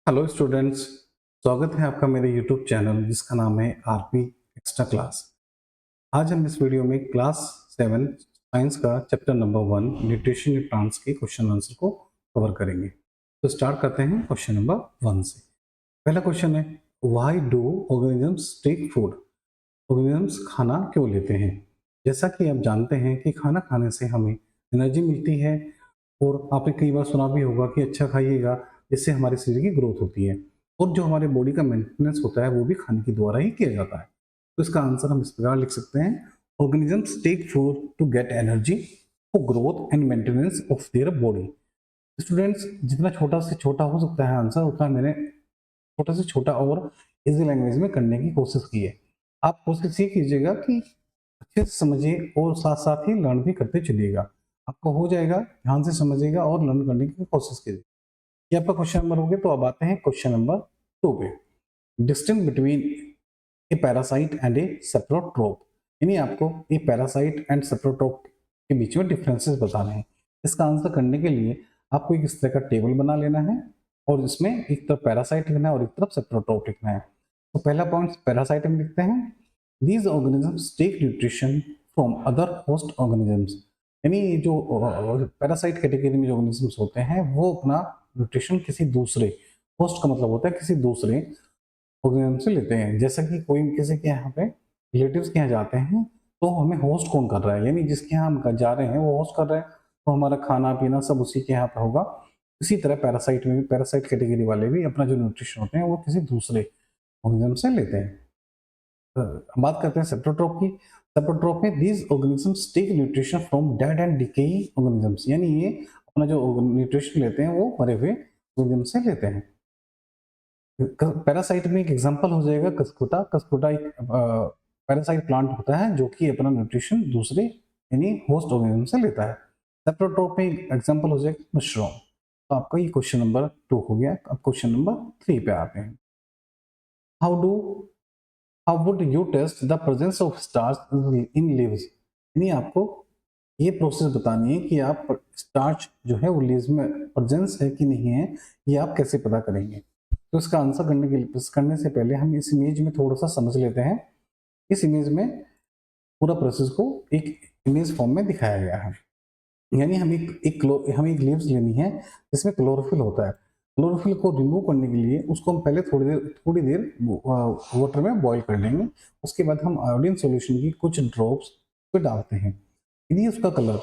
Hello students. स्वागत है आपका मेरे यूट्यूब चैनल जिसका नाम है आरपी एक्स्ट्रा क्लास। आज हम इस वीडियो में क्लास 7 साइंस का chapter number 1 nutrition in plants के क्वेश्चन आंसर को कवर करेंगे। तो स्टार्ट करते हैं क्वेश्चन नंबर 1 से। पहला क्वेश्चन है, why do organisms take food? Organisms खाना क्यों लेते हैं? जैसा कि आप जानते हैं कि खाना खाने से हमें एनर्जी मिलती है, और आपने कई बार सुना भी होगा कि अच्छा खाइएगा, जिससे हमारे शरीर की ग्रोथ होती है। और जो हमारे बॉडी का मेंटेनेंस होता है वो भी खाने के द्वारा ही किया जाता है। तो इसका आंसर हम इस प्रकार लिख सकते हैं, organisms take food to get energy for growth and maintenance of their body. Students, जितना छोटा से छोटा हो सकता है आंसर, उतना मैंने छोटा से छोटा और इजी लैंग्वेज में करने की कोशिश की है। आप कोशिश ये कीजिएगा कि अच्छे से समझिए और साथ साथ ही लर्न भी करते चलिएगा। आपको हो जाएगा, ध्यान से समझिएगा और लर्न करने की कोशिश कीजिए। ये आपका क्वेश्चन नंबर हो गया। तो अब आते हैं क्वेश्चन नंबर 2 पे। Distinguish between a parasite and a saprotroph, यानी आपको ए पैरासाइट एंड सेप्रोट्रोप के बीच में डिफरेंसेस बताने हैं। इसका आंसर करने के लिए आपको एक इस तरह का टेबल बना लेना है, और इसमें एक तरफ पैरासाइट लिखना है और एक तरफ सेप्रोट्रोप लिखना है। तो पहला पॉइंट पैरासाइट में लिखते हैं, these organisms take nutrition from other host organisms, यानी जो पैरासाइट कैटेगरी में जो ऑर्गेनिजम्स होते हैं वो अपना न्यूट्रिशन किसी दूसरे, होस्ट का मतलब होता है किसी दूसरे ऑर्गेनिज्म से लेते हैं। जैसा कि कोई किसी के यहाँ पे रिलेटिव्स के यहाँ जाते हैं, तो हमें होस्ट कौन कर रहा है, यानी जिसके यहाँ हम जा रहे हैं वो होस्ट कर रहे हैं, तो हमारा खाना पीना सब उसी के यहाँ पे होगा। इसी तरह पैरासाइट में भी, पैरासाइट कैटेगरी वाले भी अपना जो न्यूट्रिशन होते हैं वो किसी दूसरे ऑर्गेनिज्म से लेते हैं। बात करते हैं सेप्रोट्रोप की। सेप्रोट्रोप में these organisms take nutrition from dead and decaying organisms, यानी ये अपना जो न्यूट्रिशन लेते हैं वो मरे हुए ऑर्गेनिज्म से लेते हैं। पैरासाइट में एक एग्जांपल हो जाएगा कस्कुटा। कस्कुटा एक पैरासाइट प्लांट होता है जो कि अपना न्यूट्रिशन दूसरे यानी होस्ट ऑर्गेनिज्म से लेता है। सेप्रोट्रोप में एग्जांपल हो जाएगा मशरूम। तो आपका ये क्वेश्चन नंबर 2 हो गया। अब क्वेश्चन नंबर 3 पे आते हैं। How do how would you test the presence of starch in leaves, यानी आपको ये प्रोसेस बतानी है कि आप स्टार्च जो है वो लीव्स में प्रेजेंस है कि नहीं है, ये आप कैसे पता करेंगे। तो इसका आंसर करने से पहले हम इस इमेज में थोड़ा सा समझ लेते हैं। इस इमेज में पूरा प्रोसेस को एक इमेज फॉर्म में दिखाया गया है। यानी हमें एक लीव्स लेनी है जिसमें क्लोरोफिल होता है। क्लोरोफिल को रिमूव करने के लिए उसको हम पहले थोड़ी देर वाटर में बॉईल कर लेंगे। उसके बाद हम आयोडीन सॉल्यूशन की कुछ ड्रॉप्स पे डालते हैं। यदि उसका कलर,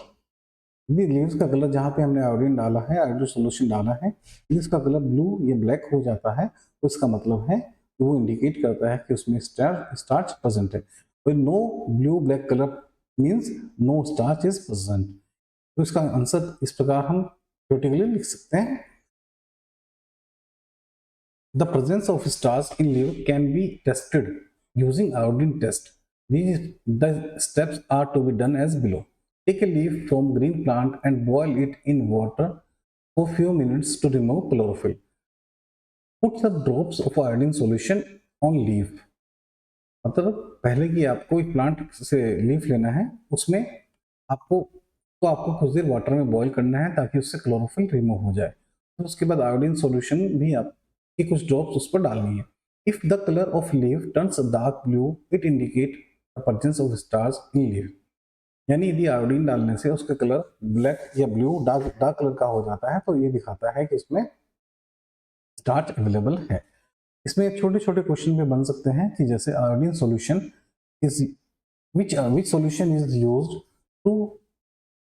यदि लीव्स का कलर जहाँ पे हमने आयोडीन डाला है, आयोडीन सॉल्यूशन डाला है, यदि इसका कलर ब्लू या ब्लैक हो जाता है, तो इसका मतलब है कि वो इंडिकेट करता है कि उसमें स्टार्च प्रेजेंट है। No blue black colour means no starch is present. तो इसका आंसर इस प्रकार हम थ्योरेटिकली लिख सकते हैं, the presence of starch in liver can be tested using iodine test. These the steps are to be done as below. Take a leaf from green plant and boil it in water for few minutes to remove chlorophyll. Put the drops of iodine solution on leaf. मतलब पहले कि आपको एक plant से leaf लेना है, उसमें आपको कुछ देर वाटर में बॉईल करना है ताकि उससे क्लोरोफिल रिमूव हो जाए। तो उसके बाद आयोडीन सॉल्यूशन भी आपकी कुछ ड्रॉप्स उस पर डालनी है। If the colour of leaf turns dark blue, it indicate the presence of starch in leaf, यानी यदि आयोडीन डालने से उसका कलर ब्लैक या ब्लू डार्क डार्क कलर का हो जाता है, तो ये दिखाता है कि इसमें स्टार्च अवेलेबल है। इसमें छोटे छोटे क्वेश्चन भी बन सकते हैं कि जैसे iodine solution is which solution is used to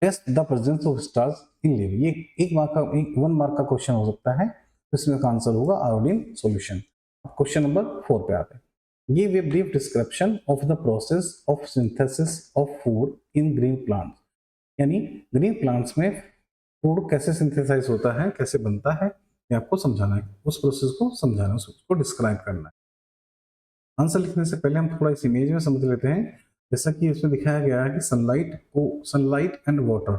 test the presence of stars in liver। ये एक 1 मार्क का क्वेश्चन हो सकता है, तो इसमें का आंसर होगा आयोडीन सॉल्यूशन। क्वेश्चन नंबर 4 पे आते हैं। Give a brief description of the process of synthesis of food in green plants, यानी ग्रीन प्लांट्स में फूड कैसे सिंथेसाइज होता है, कैसे बनता है, ये आपको समझाना है। उस प्रोसेस को समझाना है, उसको डिस्क्राइब करना है। आंसर लिखने से पहले हम थोड़ा इस इमेज में समझ लेते हैं। जैसा कि इसमें दिखाया गया है कि sunlight and water,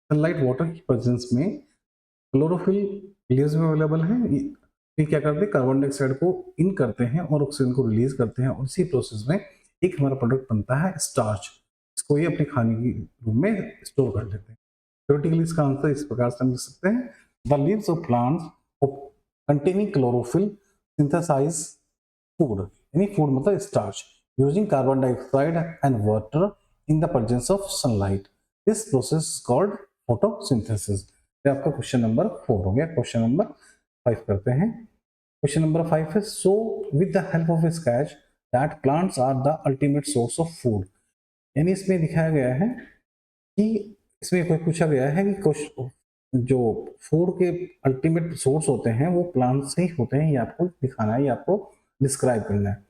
sunlight water की प्रेजेंस में क्लोरोफिल लीव्स में अवेलेबल है। ये क्या करते हैं, कार्बन डाइऑक्साइड को इन करते हैं और ऑक्सीजन को रिलीज करते हैं, और इसी प्रोसेस में एक हमारा प्रोडक्ट बनता है स्टार्च। इसको ये अपने खाने की रूप में स्टोर कर लेते हैं। थ्योरेटिकली इसका आंसर इस प्रकार से हम लिख सकते हैं, the leaves of plants containing chlorophyll synthesize food. Any food मतलब starch using carbon dioxide and water in the presence of sunlight. This process is called photosynthesis. ये आपका क्वेश्चन नंबर 4 हो गया। क्वेश्चन नंबर 5 करते हैं। क्वेश्चन नंबर 5 है so with the help of a sketch that plants are the ultimate source of food. यानी इसमें दिखाया गया है कि इसमें कोई पूछा गया है कि जो फूड के अल्टीमेट सोर्स होते हैं वो प्लांट से ही होते हैं, ये आपको दिखाना है, ये आपको डिस्क्राइब करना है।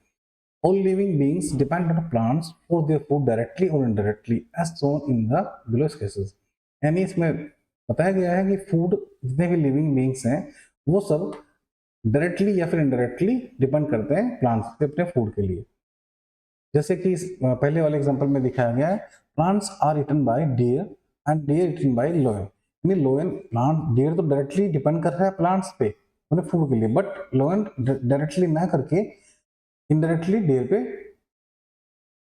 All living beings depend on plants for their food directly or indirectly as shown in the below cases. यानी इसमें बताया गया है कि फूड जितने भी लिविंग बींग्स हैं वो सब डायरेक्टली या फिर इनडायरेक्टली डिपेंड करते हैं प्लांट्स पे अपने फूड के लिए। जैसे कि पहले वाले एग्जांपल में दिखाया गया है plants are eaten by deer and deer eaten by lion. यानी लोयन प्लांट डियर तो डायरेक्टली डिपेंड कर रहा है प्लांट्स पे अपने फूड के लिए, बट लोयन डायरेक्टली ना करके इनडायरेक्टली डियर पे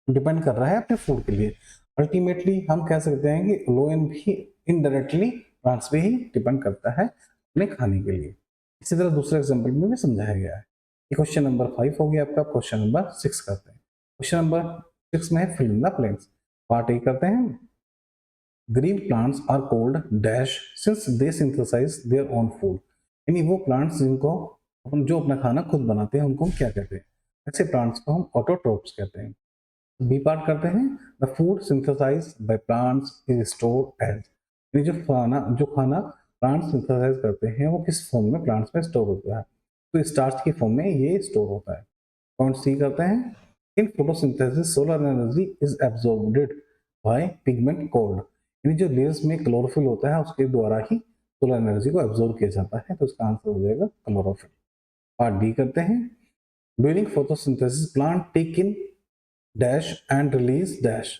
डिपेंड कर रहा है अपने फूड के लिए। अल्टीमेटली हम कह सकते हैं कि लोयन भी इनडायरेक्टली प्लांट्स पे ही डिपेंड करता है अपने खाने के लिए। इसी तरह दूसरे एग्जांपल में भी समझाया गया है। ये क्वेश्चन नंबर 5 हो गया आपका। क्वेश्चन नंबर 6 करते हैं। क्वेश्चन नंबर 6 में है fill in the blanks. Part A करते हैं। Green plants are called dash since they synthesize their own food. यानी वो प्लांट्स जिनको जो अपना खाना खुद बनाते हैं उनको हम क्या कहते हैं? ऐसे प्लांट्स को हम ऑटोट्रोप्स कहते हैं। बी पार्ट करते हैं। The food synthesize by plants is stored as. ये जो खाना प्लांट्स सिंथेसाइज करते हैं वो किस फॉर्म में प्लांट्स में स्टोर होता है? तो स्टार्च की फॉर्म में ये स्टोर होता है। पॉइंट सी करते हैं। In photosynthesis solar energy is absorbed bye pigment called. यानी जो लीव्स में क्लोरोफिल होता है उसके द्वारा ही सोलर एनर्जी को एब्जॉर्ब किया जाता है, तो इसका आंसर हो जाएगा क्लोरोफिल। पार्ट डी करते हैं। During photosynthesis plant take in dash and release dash.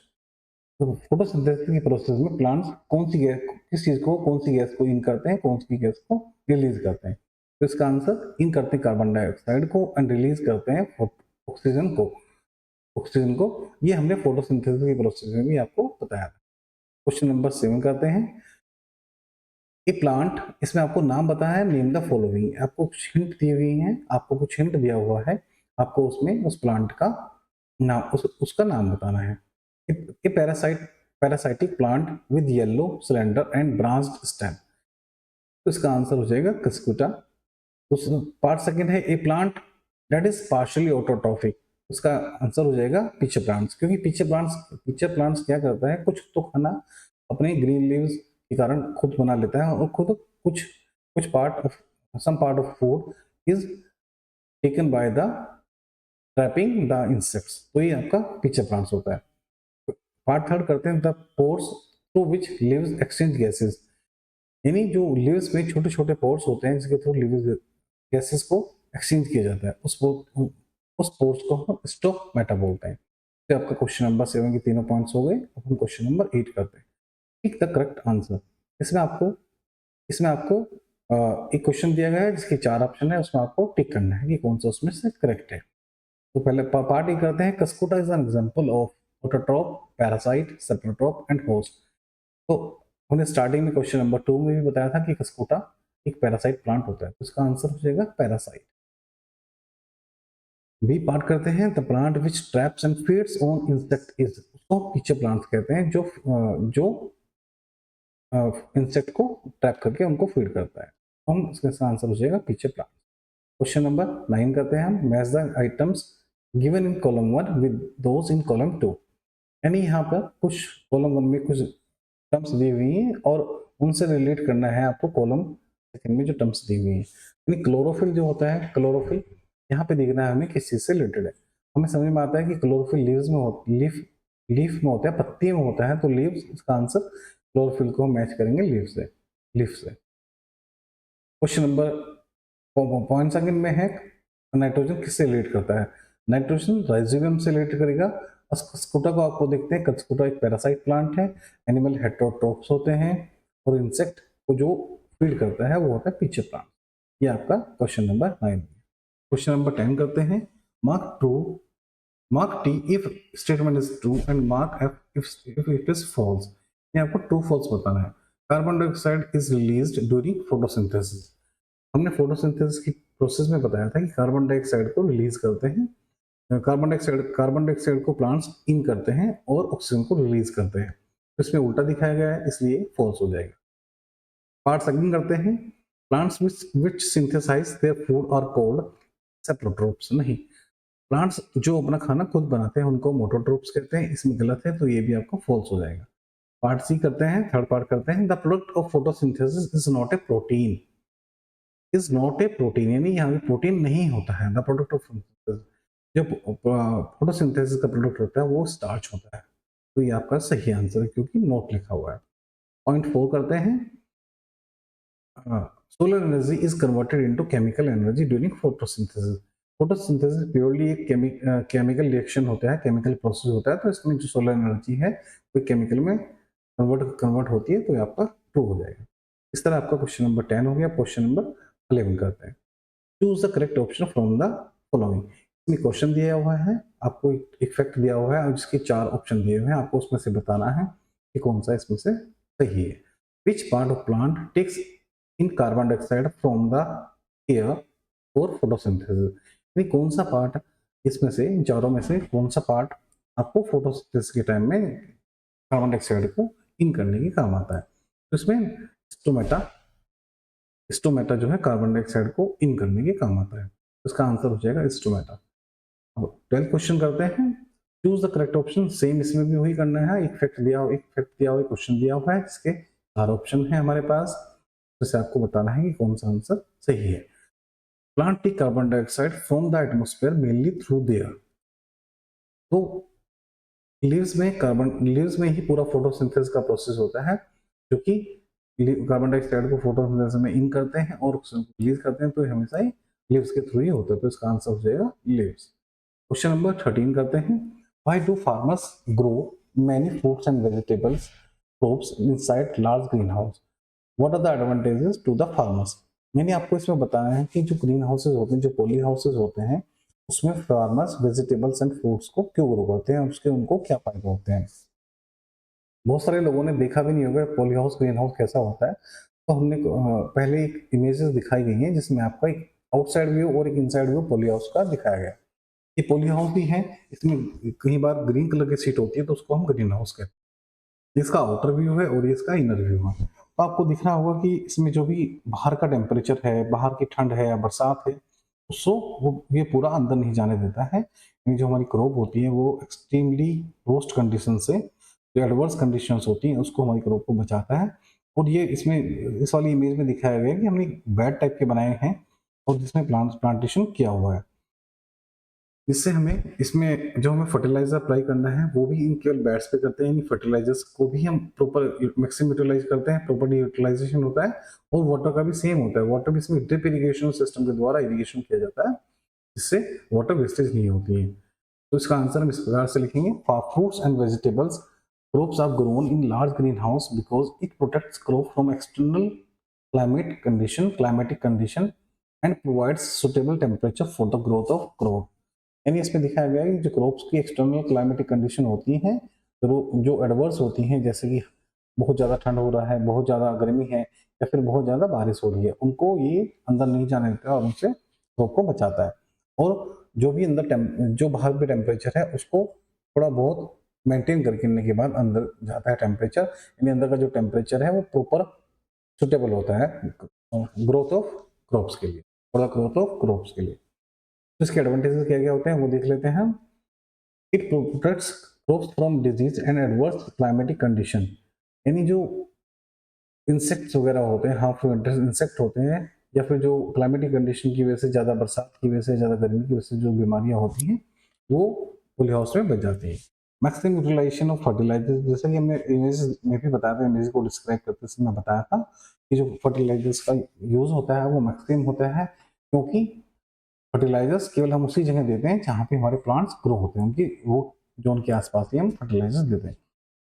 तो फोटोसिंथेसिस की प्रोसेस में प्लांट्स कौन सी गैस, किस चीज को, कौन सी गैस को इन करते हैं, कौन सी गैस को रिलीज करते हैं? तो इसका आंसर इन करते हैं कार्बन डाइऑक्साइड को एंड रिलीज करते हैं ऑक्सीजन को। ये हमने फोटोसिंथेसिस की प्रोसेस में भी आपको बताया था। क्वेश्चन नंबर 7 करते हैं। ए प्लांट, इसमें आपको नाम बताया है, नेम द फॉलोइंग। आपको कुछ हिंट दी हुई है, आपको कुछ हिंट दिया हुआ है, आपको उसमें उस प्लांट का नाम, उसका नाम बताना है। A parasitic plant with yellow cylinder and branched stem. तो इसका आंसर हो जाएगा कस्कुटा। पार्ट सेकंड है a plant that is partially autotrophic. उसका आंसर हो जाएगा पीछे प्लांट्स, क्योंकि पीछे प्लांट्स क्या करता है, कुछ तो खाना अपने ग्रीन लीव्स के कारण खुद बना लेता है और खुद कुछ some part of food is taken by the trapping the insects. तो ये आपका पीछे प्लांट्स होता है। पार्ट थर्ड करते हैं। The pores through which leaves exchange gases. यानी जो लीव्स में छोटे छोटे पोर्स होते हैं जिसके थ्रू लीव्स गैसेस को एक्सचेंज किया जाता है, उस पोर्स को हम स्टोमेटा बोलते हैं। तो आपका क्वेश्चन नंबर 7 के तीनों पॉइंट्स हो गए। अब हम क्वेश्चन नंबर 8 करते हैं। Tick the correct answer. इसमें आपको एक क्वेश्चन दिया गया है जिसके 4 ऑप्शन है, उसमें आपको टिक करना है कि कौन सा उसमें से करेक्ट है। तो पहले पार्ट ए करते हैं। Cuscuta is an example of autotroph, parasite, saprotroph and host. तो हमने स्टार्टिंग में क्वेश्चन नंबर 2 में भी बताया था कि कस्कुटा एक पैरासाइट प्लांट होता है, तो इसका आंसर हो जाएगा पैरासाइट। बी पार्ट करते हैं। The plant which traps and feeds on insect is. उसको पीछे प्लांट कहते हैं जो इंसेक्ट को ट्रैप करके उनको फीड करता है। हम इसका आंसर हो जाएगा पीछे प्लांट। क्वेश्चन नंबर 9 करते हैं हम। Match the items given in column 1 with those in column 2। यानी यहाँ पर कुछ कॉलम 1 में कुछ टर्म्स दी हुई हैं और उनसे रिलेट करना है आपको कॉलम सेकंड में जो टर्म्स दी हुई हैं। यानी क्लोरोफिल जो होता है, क्लोरोफिल यहाँ पे देखना है हमें किस चीज से रिलेटेड है। हमें समझ में आता है कि क्लोरोफिल लीफ में होता है, पत्ती में होता है, तो लीव्स, इसका आंसर क्लोरोफिल को हम मैच करेंगे लीफ से। क्वेश्चन नंबर पॉइंट सेकंड में है नाइट्रोजन किससे रिलेट करता है? नाइट्रोजन राइजोबियम से रिलेट करेगा। कस्कुटा को आपको देखते हैं। कस्कुटा एक पैरासाइट प्लांट है। एनिमल हेटेरोट्रोप्स होते हैं और इंसेक्ट को जो फीड करता है वो होता है पीछे प्लांट। ये आपका क्वेश्चन नंबर 9। क्वेश्चन नंबर 10 करते हैं। Mark T if statement is true and mark F if it is false. ये आपको ट्रू फॉल्स बताना है। Carbon dioxide is released during photosynthesis. हमने फोटोसिंथेसिस की प्रोसेस में बताया था कि कार्बन डाइऑक्साइड को रिलीज करते हैं, कार्बन डाइऑक्साइड को प्लांट्स इन करते हैं और ऑक्सीजन को रिलीज करते हैं। तो इसमें उल्टा दिखाया गया है, इसलिए फॉल्स हो जाएगा। पार्ट्स अगेन करते हैं, plants which synthesize their food और कोल्ड सेप्लोट्रोप्स, नहीं, प्लांट्स जो अपना खाना खुद बनाते हैं उनको मोटोट्रोप्स कहते हैं, इसमें गलत है, तो ये भी आपको फॉल्स हो जाएगा। पार्ट सी करते हैं, थर्ड पार्ट करते हैं, the product of photosynthesis is not a protein, is not a protein, यानी यहाँ पे प्रोटीन नहीं होता है। द प्रोडक्ट ऑफ जो फोटोसिंथेसिस का प्रोडक्ट होता है वो स्टार्च होता है, तो ये आपका सही आंसर है क्योंकि नोट लिखा हुआ है। पॉइंट 4 करते हैं, solar energy is converted into chemical energy during photosynthesis. Photosynthesis purely एक केमिकल रिएक्शन होता है, केमिकल प्रोसेस होता है, तो इसमें जो सोलर एनर्जी है वो केमिकल में कन्वर्ट होती है, तो ये आपका ट्रू हो जाएगा। इस तरह आपका क्वेश्चन नंबर 10 हो गया। क्वेश्चन नंबर 11 करते हैं, choose the correct option from the following. इसमें क्वेश्चन दिया हुआ है, आपको एक फैक्ट दिया हुआ है और जिसके 4 ऑप्शन दिए हुए हैं, आपको उसमें से बताना है कि कौन सा इसमें से सही है। Which part of plant takes in carbon dioxide from the air for photosynthesis, यानी कौन सा पार्ट इसमें से, इन चारों में से कौन सा पार्ट आपको फोटोसिंथेसिस के टाइम में कार्बन डाइऑक्साइड को इन करने के काम आता है। तो इसमें स्टोमेटा जो है कार्बन डाइऑक्साइड को इन करने के काम आता है, तो इसका आंसर हो जाएगा स्टोमेटा। अब 12th क्वेश्चन करते हैं, choose the correct option. Same इसमें भी वही करना है, एक फैक्ट दिया हुआ क्वेश्चन दिया हुआ है, इसके 4 ऑप्शन है हमारे पास, जैसे आपको बताना है कि कौन सा आंसर सही है। Plant take carbon dioxide from the atmosphere mainly through their, तो लीव्स में ही पूरा फोटोसिंथेसिस का प्रोसेस होता है, जो कि कार्बन डाइऑक्साइड को फोटोसिंथेसिस में इन करते हैं और ऑक्सीजन को रिलीज करते हैं, तो हमेशा ही लीव्स के थ्रू ही होता है, तो इसका आंसर हो जाएगा लीव्स। क्वेश्चन नंबर 13 करते हैं, why do farmers grow many fruits and vegetables crops inside large greenhouse, what are the advantages to the farmers। मैंने आपको इसमें बताया है कि जो ग्रीन हाउसेज होते हैं, जो पॉली हाउसेज होते हैं, उसमें फार्मर्स वेजिटेबल्स एंड फ्रूट्स को क्यों ग्रो करते हैं, उसके उनको क्या फायदे होते हैं। बहुत सारे लोगों ने देखा भी नहीं होगा पॉली हाउस ग्रीन हाउस कैसा होता है, तो हमने पहले एक इमेजेस दिखाई गई हैं जिसमें आपका एक आउटसाइड व्यू और एक इनसाइड व्यू पॉली हाउस का दिखाया गया। ये पॉली हाउस भी है, इसमें कई बार ग्रीन कलर की सीट होती है, तो उसको हम ग्रीन हाउस कहते हैं। इसका आउटर व्यू है और ये इसका इनर व्यू है। तो आपको दिख रहा होगा कि इसमें जो भी बाहर का टेम्परेचर है, बाहर की ठंड है या बरसात है, उसको वो ये पूरा अंदर नहीं जाने देता है। यानी जो हमारी क्रॉप होती है वो एक्सट्रीमली रोस्ट कंडीशन से, जो एडवर्स कंडीशंस होती हैं, उसको हमारी क्रॉप को बचाता है। और ये इसमें इस वाली इमेज में दिखाया गया है कि हमने बेड टाइप के बनाए हैं और जिसमें प्लांटेशन किया हुआ है। इससे हमें इसमें जो हमें फर्टिलाइजर अप्लाई करना है वो भी इन केवल बैट्स पे करते हैं, यानी फर्टिलाइजर्स को भी हम प्रॉपर मैक्सिमम यूटिलाइज करते हैं, प्रॉपर यूटिलाइजेशन होता है। और वाटर का भी सेम होता है, वाटर भी इसमें ड्रिप इरिगेशन सिस्टम के द्वारा इरिगेशन किया जाता है, जिससे वाटर वेस्टेज नहीं होती है। तो इसका आंसर हम इस प्रकार से लिखेंगे, for fruits and vegetables crops are grown in large greenhouse because it protects crop from external climatic condition and provides suitable temperature for the growth of crop। यानी इसमें दिखाया गया है कि जो क्रॉप्स की एक्सटर्नल क्लाइमेटिक कंडीशन होती हैं, जो एडवर्स होती हैं, जैसे कि बहुत ज़्यादा ठंड हो रहा है, बहुत ज़्यादा गर्मी है या फिर बहुत ज़्यादा बारिश हो रही है, उनको ये अंदर नहीं जाने देता और उनसे क्रॉप को बचाता है। और जो भी जो बाहर भी टेम्परेचर है उसको थोड़ा बहुत मेंटेन करने के बाद अंदर जाता है टेम्परेचर, यानी अंदर का जो टेम्परेचर है वो प्रॉपर सुटेबल होता है ग्रोथ ऑफ क्रॉप्स के लिए, for the growth of crops के लिए। तो इसके एडवांटेजेस क्या क्या होते हैं वो देख लेते हैं हम। It protects crops from disease and adverse climatic condition, यानी जो इंसेक्ट्स वगैरह होते हैं, हार्मफुल इंसेक्ट होते हैं, या फिर जो क्लाइमेटिक कंडीशन की वजह से, ज़्यादा बरसात की वजह से, ज़्यादा गर्मी की वजह से जो बीमारियां होती हैं वो पॉली हाउस में बच जाती है। मैक्सिमम यूटिलाइजेशन ऑफ फर्टिलाइजर, जैसा कि हमने इमेज में भी बताया था, इमेज को डिस्क्राइब करते समय बताया था कि जो फर्टिलाइजर्स का यूज होता है वो मैक्सिमम होता है, क्योंकि फर्टिलाइजर्स केवल हम उसी जगह देते हैं जहाँ पे हमारे प्लांट्स ग्रो होते हैं, उनकी वो जोन के आसपास ही हम फर्टिलाइजर्स देते हैं।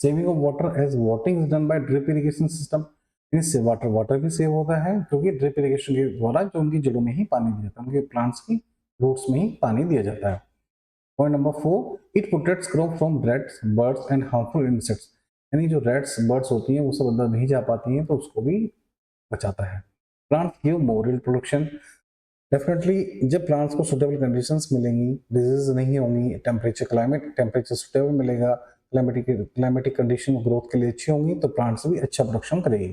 Saving of water as watering is done by drip irrigation system, इससे वाटर भी सेव होता है, क्योंकि ड्रिप इरिगेशन के द्वारा जो उनकी जड़ों में ही पानी दिया जाता है, उनके प्लांट्स की रूट्स में ही पानी दिया जाता है। Point number 4, it protects crop from rats, birds and harmful insects, यानी जो रैट्स बर्ड्स होती हैं वो सब अंदर नहीं जा पाती हैं, तो उसको भी बचाता है। Plants give more reproduction, definitely जब प्लांट्स को सुटेबल कंडीशंस मिलेंगी, डिजीज नहीं होंगी, टेम्परेचर सुटेबल मिलेगा, क्लाइमेटिक कंडीशन ग्रोथ के लिए अच्छी होंगी, तो प्लांट्स भी अच्छा प्रोडक्शन करेगी।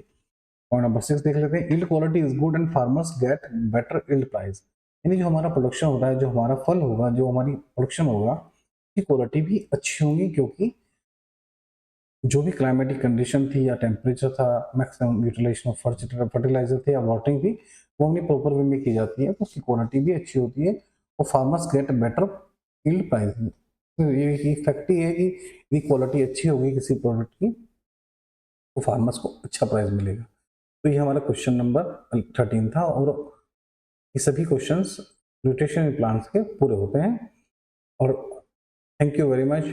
पॉइंट नंबर 6 देख लेते हैं। Yield quality is good and farmers get better yield price. यानी जो हमारा प्रोडक्शन हो रहा है, जो हमारा फल होगा, जो हमारी प्रोडक्शन होगा, की क्वालिटी भी अच्छी होगी, क्योंकि जो भी क्लाइमेटिक कंडीशन थी या टेम्परेचर था, मैक्सिमम यूटिलाइजेशन ऑफ फर्टिलाइजर थे या वाटरिंग थी, वो अपनी प्रॉपर वे में की जाती है, तो उसकी क्वालिटी भी अच्छी होती है और farmers get better yield price. तो ये फैक्ट ही है कि यदि क्वालिटी अच्छी होगी किसी प्रोडक्ट की, तो फार्मर्स को अच्छा प्राइस मिलेगा। तो ये हमारा क्वेश्चन नंबर 13 था, और ये सभी क्वेश्चंस न्यूट्रिशन प्लांट्स के पूरे होते हैं। और thank you very much.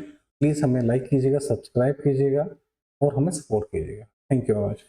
Please हमें लाइक कीजिएगा, सब्सक्राइब कीजिएगा और हमें सपोर्ट कीजिएगा। Thank you very much.